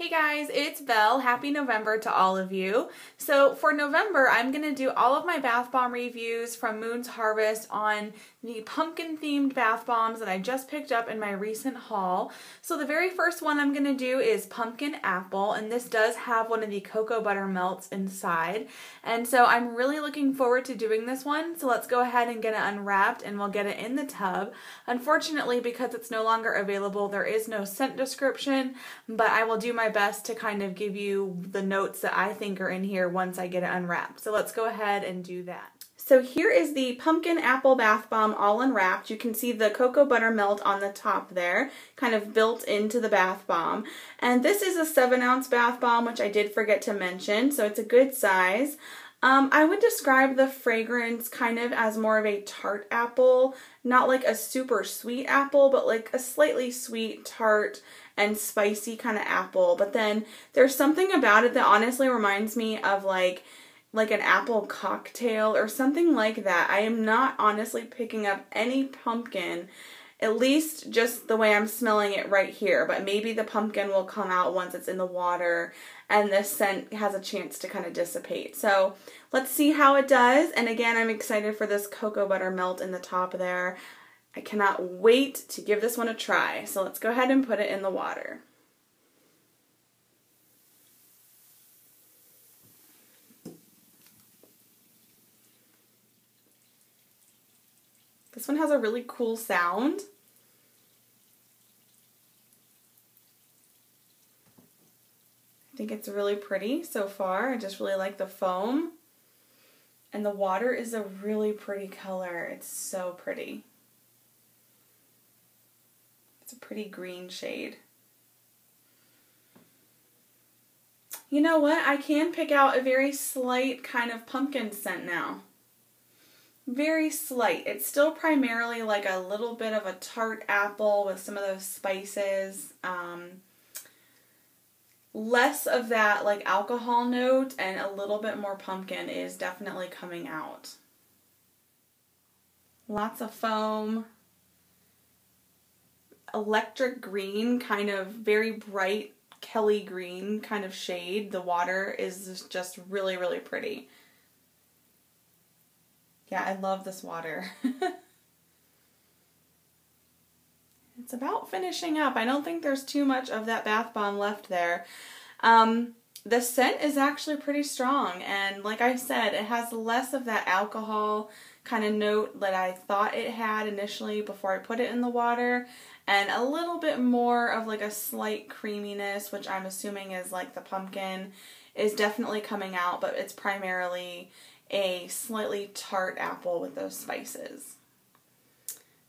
Hey guys, it's Belle. Happy November to all of you. So for November, I'm going to do all of my bath bomb reviews from Moon's Harvest on the pumpkin themed bath bombs that I just picked up in my recent haul. So the very first one I'm going to do is Pumpkin Apple, and this does have one of the cocoa butter melts inside. And so I'm really looking forward to doing this one. So let's go ahead and get it unwrapped and we'll get it in the tub. Unfortunately, because it's no longer available, there is no scent description, but I will do my best to kind of give you the notes that I think are in here once I get it unwrapped. So let's go ahead and do that. So here is the Pumpkin Apple Bath Bomb all unwrapped. You can see the cocoa butter melt on the top there, kind of built into the bath bomb. And this is a 7-ounce bath bomb, which I did forget to mention, so it's a good size. I would describe the fragrance kind of as more of a tart apple, not like a super sweet apple, but like a slightly sweet, tart, and spicy kind of apple. But then there's something about it that honestly reminds me of like an apple cocktail or something like that. I am not honestly picking up any pumpkin, at least just the way I'm smelling it right here, but maybe the pumpkin will come out once it's in the water and the scent has a chance to kind of dissipate. So let's see how it does. And again, I'm excited for this cocoa butter melt in the top there. I cannot wait to give this one a try. So let's go ahead and put it in the water. This one has a really cool sound. I think it's really pretty so far. I just really like the foam. And the water is a really pretty color. It's so pretty. It's a pretty green shade. You know what? I can pick out a very slight kind of pumpkin scent now. Very slight. It's still primarily like a little bit of a tart apple with some of those spices. Less of that like alcohol note and a little bit more pumpkin is definitely coming out. Lots of foam. Electric green, kind of very bright Kelly green kind of shade. The water is just really, really pretty. Yeah, I love this water. It's about finishing up. I don't think there's too much of that bath bomb left there. The scent is actually pretty strong, and like I said, it has less of that alcohol kind of note that I thought it had initially before I put it in the water, and a little bit more of like a slight creaminess, which I'm assuming is like the pumpkin is definitely coming out, but it's primarily a slightly tart apple with those spices.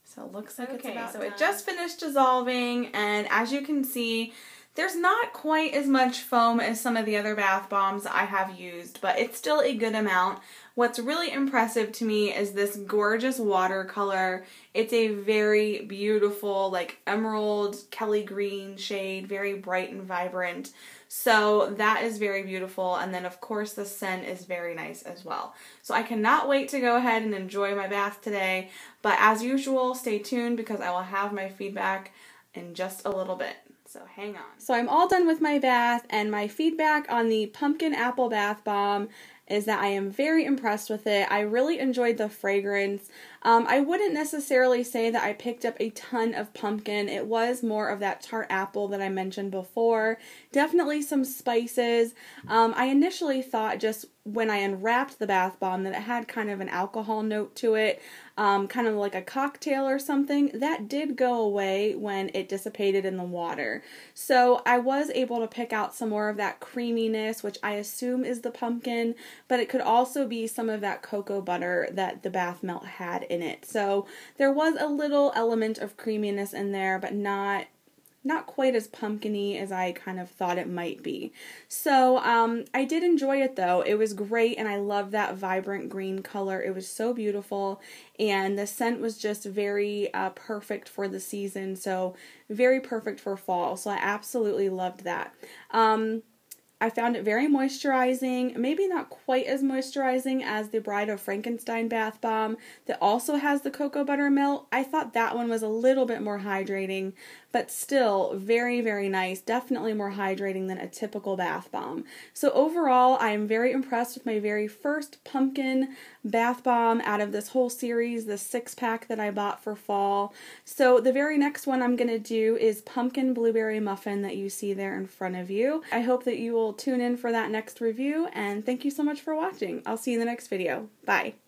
So it looks like it's about done. It just finished dissolving, and as you can see, there's not quite as much foam as some of the other bath bombs I have used, but it's still a good amount. What's really impressive to me is this gorgeous watercolor. It's a very beautiful, like emerald, Kelly green shade, very bright and vibrant. So that is very beautiful, and then of course the scent is very nice as well. So I cannot wait to go ahead and enjoy my bath today, but as usual, stay tuned because I will have my feedback in just a little bit. So hang on. So I'm all done with my bath, and my feedback on the Pumpkin Apple Bath Bomb is that I am very impressed with it. I really enjoyed the fragrance. I wouldn't necessarily say that I picked up a ton of pumpkin. It was more of that tart apple that I mentioned before. Definitely some spices. I initially thought just when I unwrapped the bath bomb that it had kind of an alcohol note to it, kind of like a cocktail or something. That did go away when it dissipated in the water. So I was able to pick out some more of that creaminess, which I assume is the pumpkin, but it could also be some of that cocoa butter that the bath melt had in it. So there was a little element of creaminess in there, but not quite as pumpkin-y as I kind of thought it might be. So I did enjoy it though. It was great, and I love that vibrant green color. It was so beautiful, and the scent was just very perfect for the season, so very perfect for fall. So I absolutely loved that. I found it very moisturizing, maybe not quite as moisturizing as the Bride of Frankenstein bath bomb that also has the cocoa butter melt. I thought that one was a little bit more hydrating, but still very, very nice. Definitely more hydrating than a typical bath bomb. So overall, I am very impressed with my very first pumpkin bath bomb out of this whole series, the 6-pack that I bought for fall. So the very next one I'm going to do is pumpkin blueberry muffin that you see there in front of you. I hope that you will tune in for that next review, and thank you so much for watching. I'll see you in the next video. Bye.